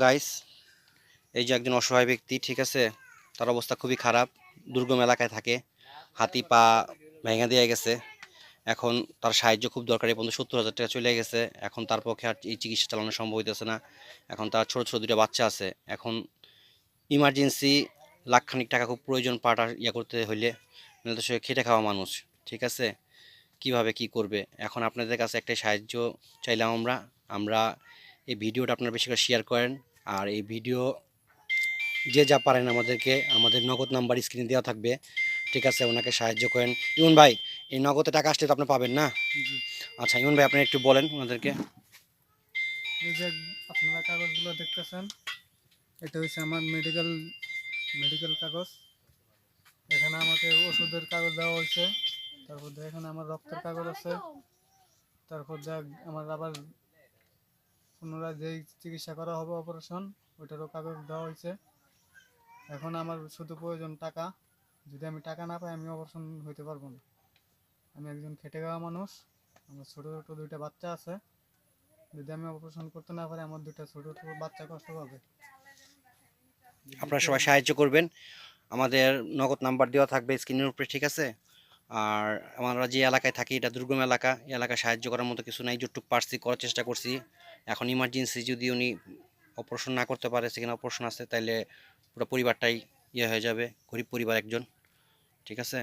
Guys, এই যে একজন অসহায় ব্যক্তি, ঠিক আছে, তার অবস্থা খুবই খারাপ, দুর্গম এলাকায় থাকে, হাতি পা ভেঙে দিয়ে গেছে। এখন তার সাহায্য খুব দরকারি, পর্যন্ত 70,000 টাকা চলে গেছে। এখন তার পক্ষে আর এই চিকিৎসা চালানো সম্ভব হইতেছে না। এখন তার ছোট ছোট দুটো বাচ্চা আছে। এখন ইমার্জেন্সি লাখখানিক টাকা খুব প্রয়োজন পাটা করতে হইলে, নাহলে তো সে খেটে খাওয়া মানুষ, ঠিক আছে, কিভাবে কি করবে। এখন আপনাদের কাছে একটা সাহায্য চাইলাম আমরা আমরা এই ভিডিওটা আপনারা বেশি করে শেয়ার করেন। আর এই ভিডিও যে যা পারেন আমাদেরকে, আমাদের নগদ নাম্বার স্ক্রিনে দেওয়া থাকবে, ঠিক আছে, ওনাকে সাহায্য করেন। ইমন ভাই, এই নগদে টাকা আসলে তো আপনি পাবেন না? জি। আচ্ছা ইমন ভাই, আপনি একটু বলেন ওনাদেরকে। এই যে আপনারা কাগজগুলো দেখতেছেন, এটা হচ্ছে আমার মেডিকেল মেডিকেল কাগজ। এখানে আমাকে ওষুধের কাগজ দেওয়া হয়েছে। তারপর এখানে আমার রক্তের কাগজ আছে। তারপর আমার আবার পুনরায় যেই চিকিৎসা করা হবে অপারেশন, ওইটারও কাগজ দেওয়া হয়েছে। এখন আমার শুধু প্রয়োজন টাকা। যদি আমি টাকা না পাই, আমি অপারেশন হইতে পারবো না। আমি একজন খেটে খাওয়া মানুষ, আমার ছোটো ছোটো দুইটা বাচ্চা আছে। যদি আমি অপারেশন করতে না পারি, আমার দুইটা ছোটো ছোটো বাচ্চা কষ্ট পাবে। আপনারা সবাই সাহায্য করবেন। আমাদের নগদ নাম্বার দেওয়া থাকবে স্ক্রিনের উপরে, ঠিক আছে। আর আমরা যে এলাকায় থাকি, এটা দুর্গম এলাকা, এই এলাকায় সাহায্য করার মতো কিছু নাই, যতটুকু পারছি করার চেষ্টা করছি। এখন ইমার্জেন্সি যদি উনি অপারেশন না করতে পারে, সেখানে অপারেশন আছে, তাইলে পুরো পরিবারটাই হয়ে যাবে, গরিব পরিবার একজন, ঠিক আছে।